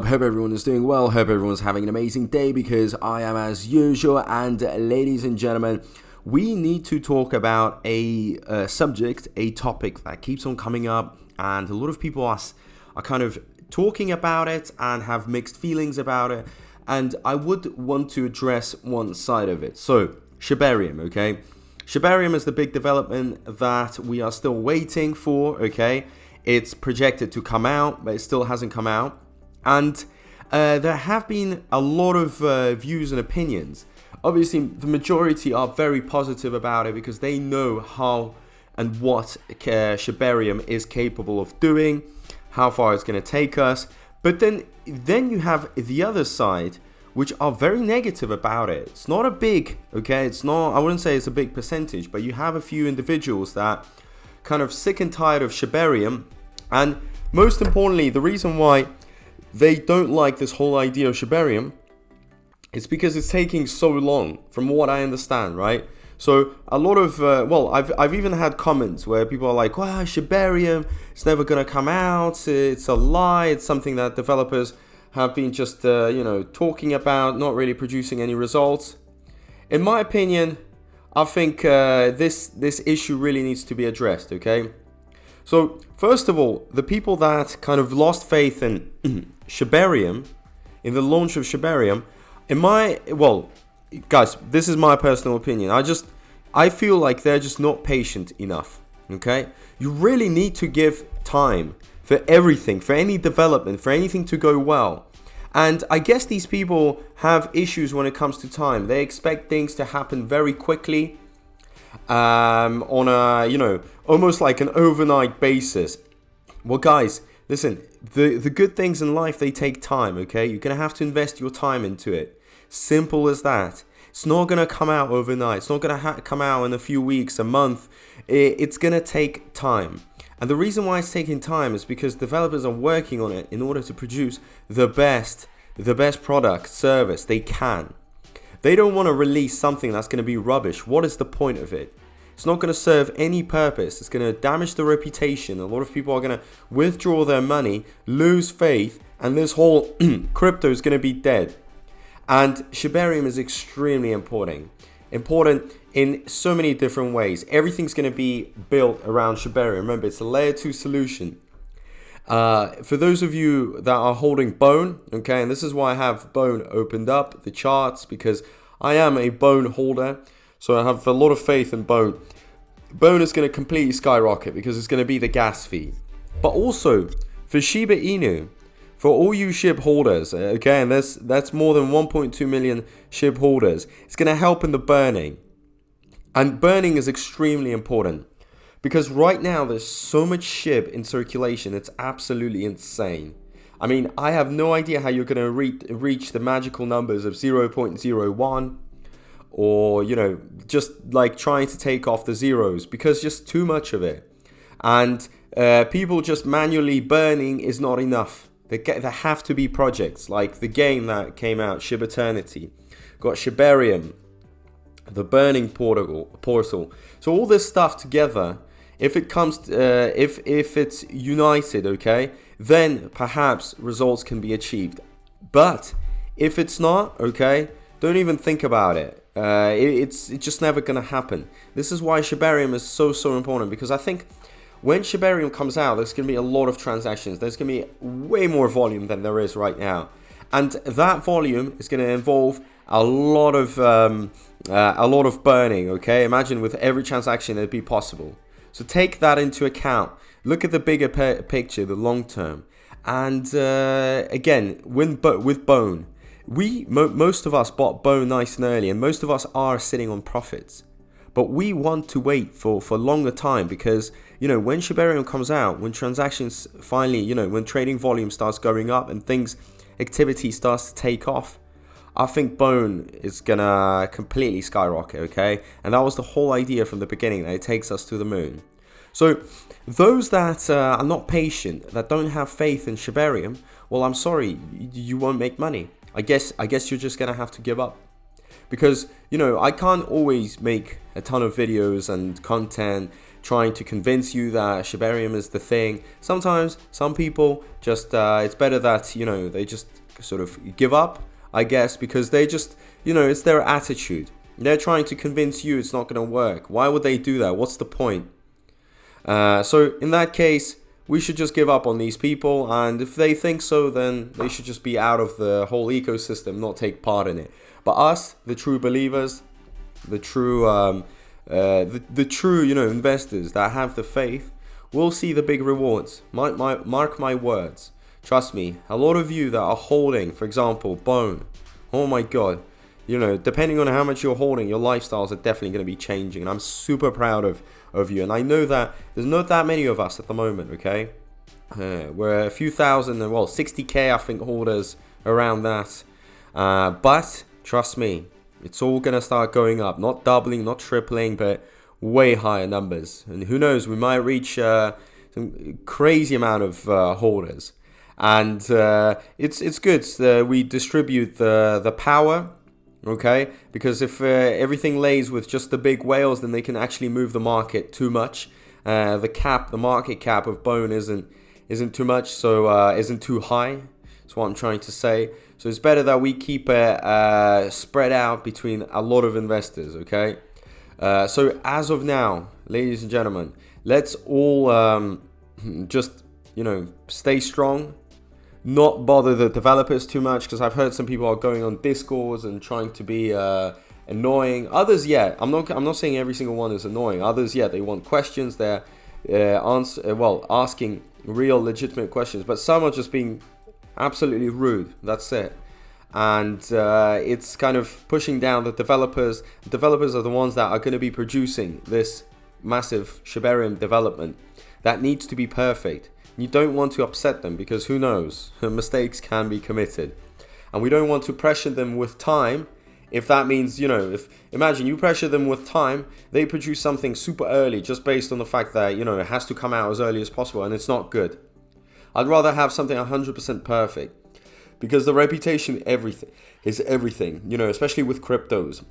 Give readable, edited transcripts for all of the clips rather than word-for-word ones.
Hope everyone is doing well. Hope everyone's having an amazing day, because I am as usual. And ladies and gentlemen, we need to talk about a subject, a topic that keeps on coming up, and a lot of people are kind of talking about it and have mixed feelings about it. And I would want to address one side of it. So, Shibarium, okay? Shibarium is the big development that we are still waiting for, okay? It's projected to come out, but it still hasn't come out. And there have been a lot of views and opinions. Obviously, the majority are very positive about it because they know how and what Shibarium is capable of doing, how far it's going to take us. But then you have the other side, which are very negative about it. It's not a big, okay, it's not, I wouldn't say it's a big percentage, but you have a few individuals that kind of sick and tired of Shibarium. And most importantly, the reason why they don't like this whole idea of Shibarium is because it's taking so long, from what I understand, right? So a lot of, I've even had comments where people are like, wow, Shibarium, it's never going to come out, it's a lie, it's something that developers have been just, talking about, not really producing any results. In my opinion, I think this issue really needs to be addressed, okay? So, first of all, the people that kind of lost faith in Shibarium, in the launch of Shibarium, guys, this is my personal opinion. I feel like they're just not patient enough, okay? You really need to give time for everything, for any development, for anything to go well. And I guess these people have issues when it comes to time. They expect things to happen very quickly, on a, almost like an overnight basis. Well, guys, listen, the good things in life, they take time, okay? You're going to have to invest your time into it. Simple as that. It's not going to come out overnight. It's not going to come out in a few weeks, a month. It's going to take time. And the reason why it's taking time is because developers are working on it in order to produce the best product, service they can. They don't want to release something that's going to be rubbish. What is the point of it? It's not going to serve any purpose. It's going to damage the reputation. A lot of people are going to withdraw their money, lose faith, and this whole crypto is going to be dead. And Shibarium is extremely important in so many different ways. Everything's going to be built around Shibarium. Remember, it's a layer 2 solution. For those of you that are holding Bone, okay, and this is why I have Bone opened up, the charts, because I am a Bone holder, so I have a lot of faith in Bone. Bone is going to completely skyrocket because it's going to be the gas fee. But also, for Shiba Inu, for all you SHIB holders, okay, and that's more than 1.2 million SHIB holders, it's going to help in the burning. And burning is extremely important. Because right now, there's so much SHIB in circulation, it's absolutely insane. I mean, I have no idea how you're going to reach the magical numbers of 0.01 or, just like trying to take off the zeros, because just too much of it. And people just manually burning is not enough. There have to be projects like the game that came out, Shib Eternity, got Shibarium, the burning portal. So all this stuff together, if it comes, if it's united, okay, then perhaps results can be achieved. But if it's not, okay, don't even think about it. It's just never gonna happen. This is why Shibarium is so important, because I think when Shibarium comes out, there's gonna be a lot of transactions. There's gonna be way more volume than there is right now, and that volume is gonna involve a lot of burning. Okay, imagine with every transaction it'd be possible. So take that into account. Look at the bigger picture, the long term. And again, with Bone, most of us bought Bone nice and early, and most of us are sitting on profits. But we want to wait for longer time, because, when Shibarium comes out, when transactions finally, when trading volume starts going up and activity starts to take off, I think Bone is gonna completely skyrocket, okay? And that was the whole idea from the beginning, that it takes us to the moon. So those that are not patient, that don't have faith in Shibarium, well, I'm sorry, you won't make money. I guess you're just gonna have to give up. Because, I can't always make a ton of videos and content trying to convince you that Shibarium is the thing. Sometimes some people just it's better that, you know, they just sort of give up, I guess, because they just, you know, it's their attitude. They're trying to convince you it's not going to work. Why would they do that? What's the point? So in that case, we should just give up on these people, and if they think so, then they should just be out of the whole ecosystem, not take part in it. But us, the true believers, the true the true, you know, investors that have the faith, will see the big rewards. Mark my words. Trust me, a lot of you that are holding, for example, Bone, oh my god, you know, depending on how much you're holding, your lifestyles are definitely going to be changing, and I'm super proud of you. And I know that there's not that many of us at the moment, okay? We're a few thousand, well, 60k I think holders, around that. But trust me, it's all going to start going up, not doubling, not tripling, but way higher numbers. And who knows, we might reach some crazy amount of holders. And it's good. We distribute the power, okay? Because if everything lays with just the big whales, then they can actually move the market too much. The market cap of Bone isn't too much, so isn't too high. That's what I'm trying to say. So it's better that we keep it spread out between a lot of investors, okay? So as of now, ladies and gentlemen, let's all just, you know, stay strong. Not bother the developers too much, because I've heard some people are going on Discords and trying to be annoying. Others, yeah, I'm not saying every single one is annoying. Others, yeah, they want questions. They're asking real legitimate questions, but some are just being absolutely rude. That's it. And it's kind of pushing down the developers. The developers are the ones that are going to be producing this massive Shibarium development that needs to be perfect. You don't want to upset them, because who knows, mistakes can be committed, and we don't want to pressure them with time. If that means, you know, imagine you pressure them with time, they produce something super early just based on the fact that, you know, it has to come out as early as possible, and it's not good. I'd rather have something 100% perfect, because the reputation is everything, you know, especially with cryptos.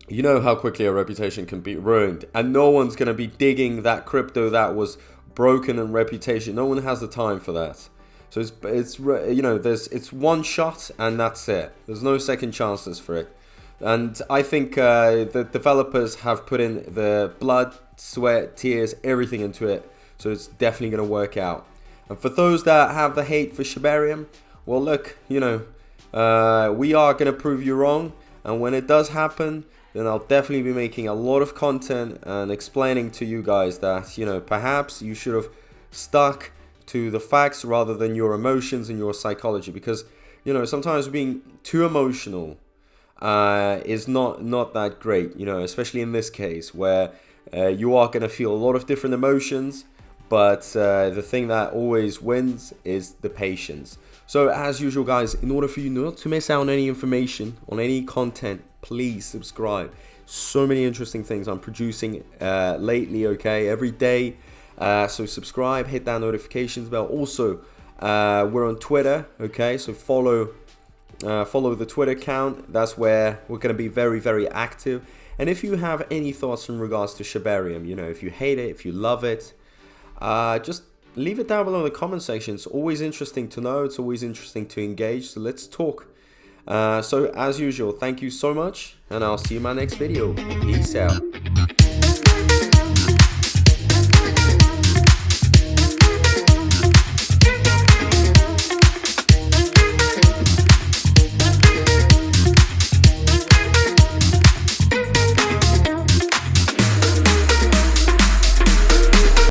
You know how quickly a reputation can be ruined, and no one's going to be digging that crypto that was broken in reputation. No one has the time for that. So it's you know, it's one shot and that's it. There's no second chances for it. And I think the developers have put in the blood, sweat, tears, everything into it. So it's definitely going to work out. And for those that have the hate for Shibarium, well, look, you know, we are going to prove you wrong. And when it does happen, then I'll definitely be making a lot of content and explaining to you guys that, you know, perhaps you should have stuck to the facts rather than your emotions and your psychology. Because, you know, sometimes being too emotional is not that great, you know, especially in this case where you are going to feel a lot of different emotions. But the thing that always wins is the patience. So as usual, guys, in order for you not to miss out on any information, on any content, please subscribe. So many interesting things I'm producing lately, okay, every day. So subscribe, hit that notifications bell. Also, we're on Twitter, okay, so follow the Twitter account. That's where we're going to be very, very active. And if you have any thoughts in regards to Shibarium, you know, if you hate it, if you love it, just leave it down below in the comment section. It's always interesting to know. It's always interesting to engage. So let's talk. So as usual, thank you so much, and I'll see you in my next video. Peace out.